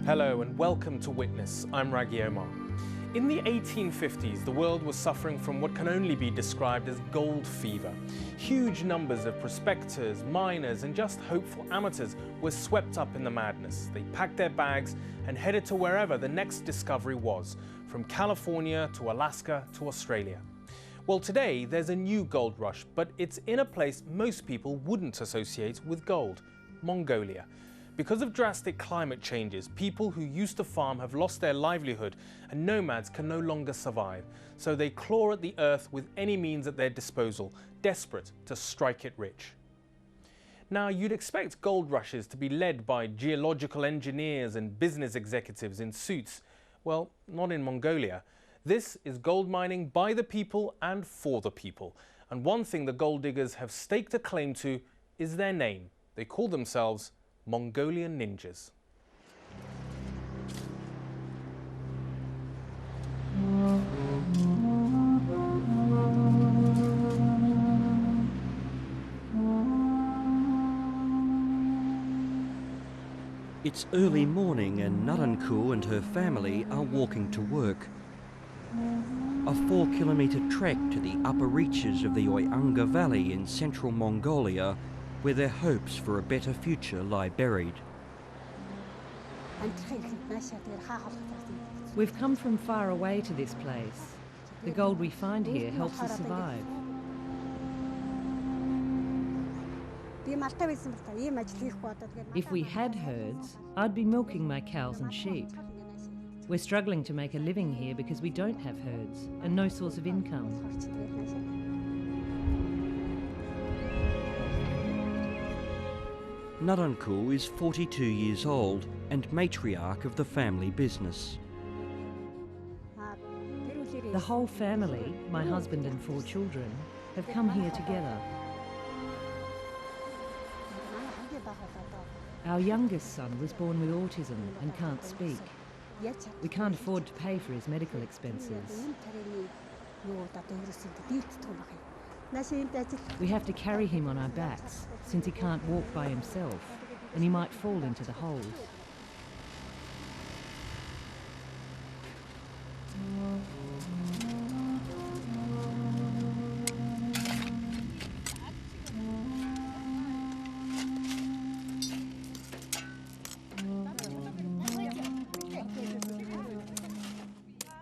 Hello and welcome to Witness. I'm Raghi Omar. In the 1850s, the world was suffering from what can only be described as gold fever. Huge numbers of prospectors, miners, and just hopeful amateurs were swept up in the madness. They packed their bags and headed to wherever the next discovery was, from California to Alaska to Australia. Well, today there's a new gold rush, but it's in a place most people wouldn't associate with gold: Mongolia. Because of drastic climate changes, people who used to farm have lost their livelihood and nomads can no longer survive. So they claw at the earth with any means at their disposal, desperate to strike it rich. Now, you'd expect gold rushes to be led by geological engineers and business executives in suits. Well, not in Mongolia. This is gold mining by the people and for the people. And one thing the gold diggers have staked a claim to is their name. They call themselves Mongolian ninjas. It's early morning and Naranku and her family are walking to work. A 4-kilometre trek to the upper reaches of the Oyanga Valley in central Mongolia, where their hopes for a better future lie buried. We've come from far away to this place. The gold we find here helps us survive. If we had herds, I'd be milking my cows and sheep. We're struggling to make a living here because we don't have herds and no source of income. Naranku is 42 years old and matriarch of the family business. The whole family, my husband and 4 children, have come here together. Our youngest son was born with autism and can't speak. We can't afford to pay for his medical expenses. We have to carry him on our backs, since he can't walk by himself, and he might fall into the holes.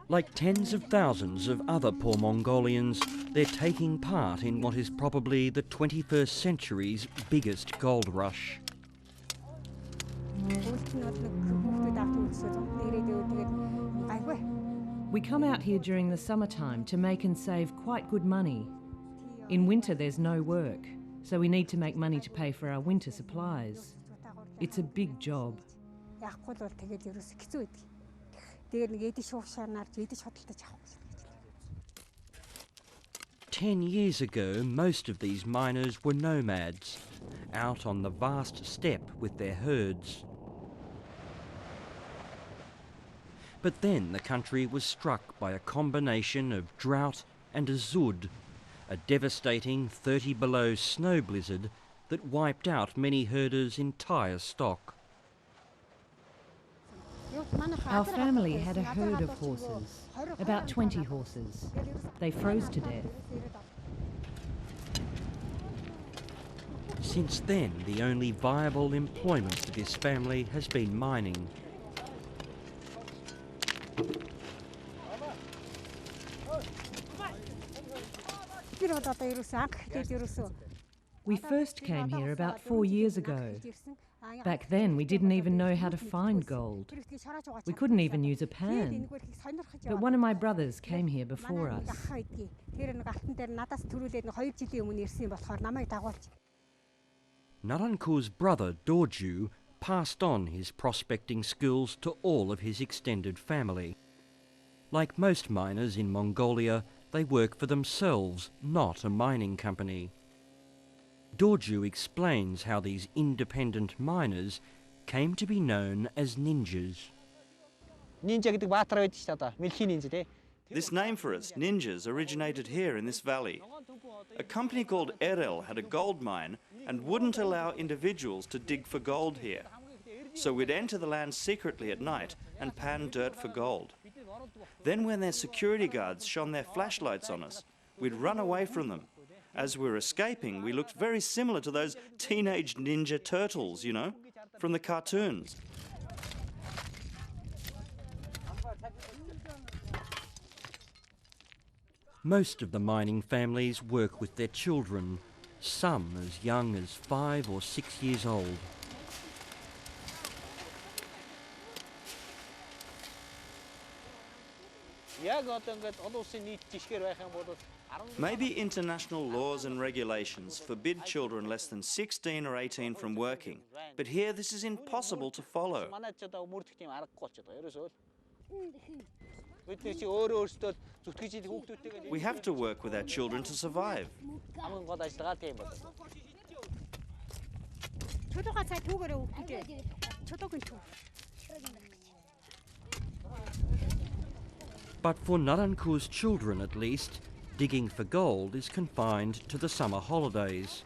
Like tens of thousands of other poor Mongolians, they're taking part in what is probably the 21st century's biggest gold rush. We come out here during the summertime to make and save quite good money. In winter there's no work, so we need to make money to pay for our winter supplies. It's a big job. 10 years ago, most of these miners were nomads, out on the vast steppe with their herds. But then the country was struck by a combination of drought and a zud, a devastating 30-below snow blizzard that wiped out many herders' entire stock. Our family had a herd of horses, about 20 horses. They froze to death. Since then, the only viable employment for this family has been mining. We first came here about 4 years ago. Back then, we didn't even know how to find gold. We couldn't even use a pan. But one of my brothers came here before us. Naranku's brother, Dorju, passed on his prospecting skills to all of his extended family. Like most miners in Mongolia, they work for themselves, not a mining company. Dorju explains how these independent miners came to be known as ninjas. This name for us, ninjas, originated here in this valley. A company called Erel had a gold mine and wouldn't allow individuals to dig for gold here. So we'd enter the land secretly at night and pan dirt for gold. Then when their security guards shone their flashlights on us, we'd run away from them. As we were escaping, we looked very similar to those teenage ninja turtles, you know, from the cartoons. Most of the mining families work with their children, some as young as 5 or 6 years old. Maybe international laws and regulations forbid children less than 16 or 18 from working, but here this is impossible to follow. We have to work with our children to survive. But for Naranku's children at least, digging for gold is confined to the summer holidays.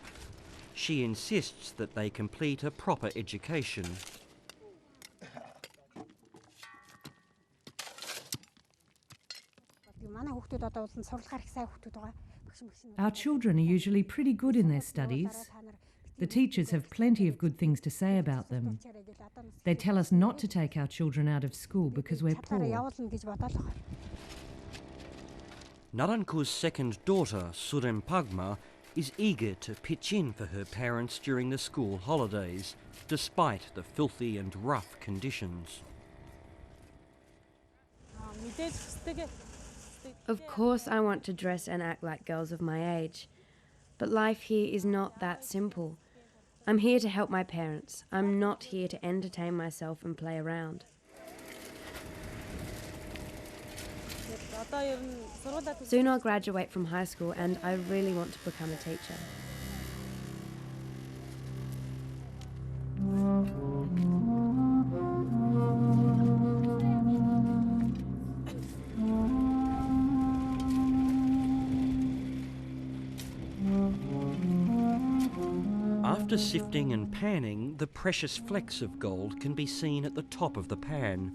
She insists that they complete a proper education. Our children are usually pretty good in their studies. The teachers have plenty of good things to say about them. They tell us not to take our children out of school because we're poor. Naranku's second daughter, Surempagma, is eager to pitch in for her parents during the school holidays, despite the filthy and rough conditions. Of course I want to dress and act like girls of my age, but life here is not that simple. I'm here to help my parents. I'm not here to entertain myself and play around. Soon I'll graduate from high school and I really want to become a teacher. After sifting and panning, the precious flecks of gold can be seen at the top of the pan.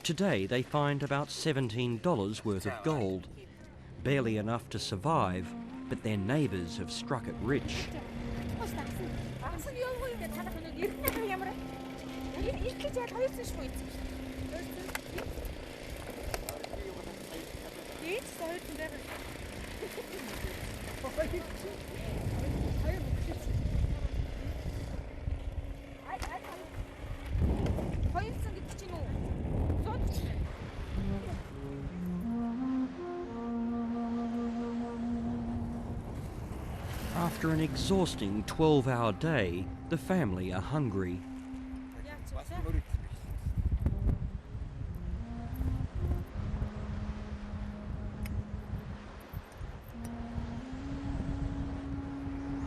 Today they find about $17 worth of gold. Barely enough to survive, but their neighbours have struck it rich. After an exhausting 12-hour day, the family are hungry.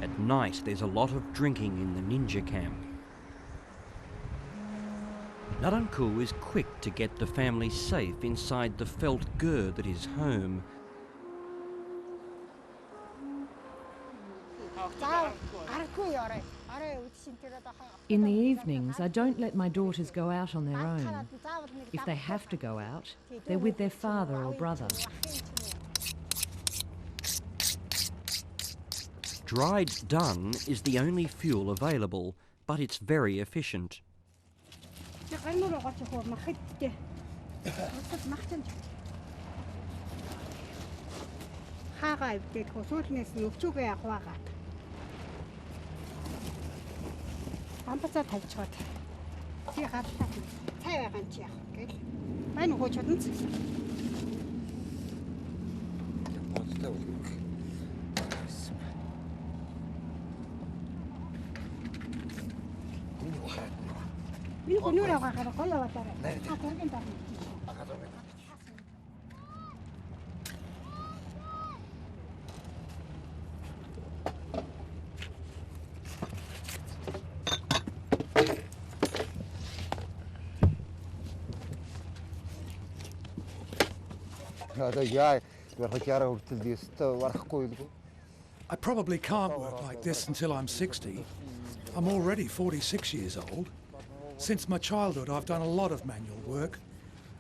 At night, there's a lot of drinking in the ninja camp. Naranku is quick to get the family safe inside the felt gur that is home. In the evenings, I don't let my daughters go out on their own. If they have to go out, they're with their father or brother. Dried dung is the only fuel available, but it's very efficient. I probably can't work like this until I'm 60. I'm already 46 years old. Since my childhood, I've done a lot of manual work.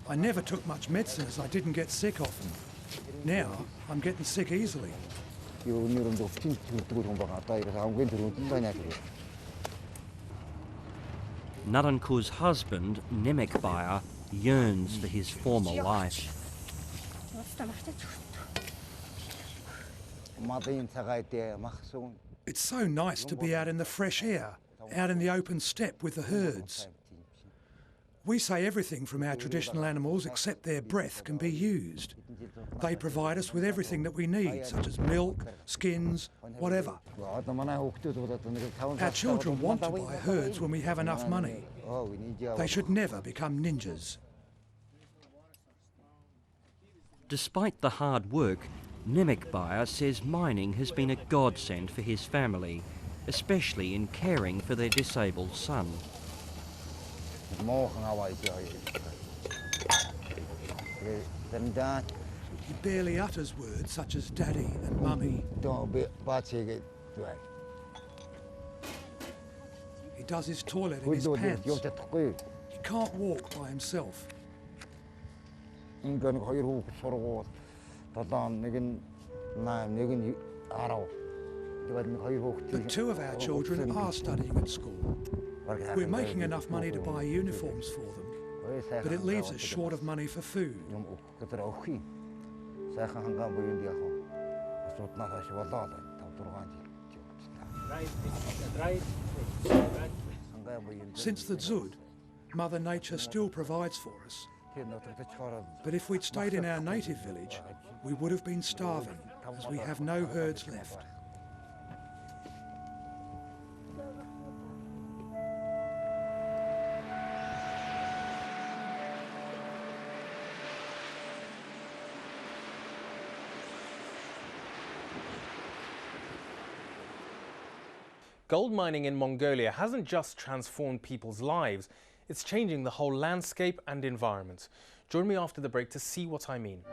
I never took much medicine as I didn't get sick often. Now, I'm getting sick easily. Naranku's husband, Nemekbaya, yearns for his former life. It's so nice to be out in the fresh air, out in the open steppe with the herds. We say everything from our traditional animals except their breath can be used. They provide us with everything that we need, such as milk, skins, whatever. Our children want to buy herds when we have enough money. They should never become ninjas. Despite the hard work, Nemekbaya says mining has been a godsend for his family, especially in caring for their disabled son. He barely utters words such as daddy and mummy. He does his toilet in his pants. He can't walk by himself. But two of our children are studying at school. We're making enough money to buy uniforms for them, but it leaves us short of money for food. Since the Dzud, Mother Nature still provides for us. But if we'd stayed in our native village, we would have been starving, as we have no herds left. Gold mining in Mongolia hasn't just transformed people's lives, it's changing the whole landscape and environment. Join me after the break to see what I mean.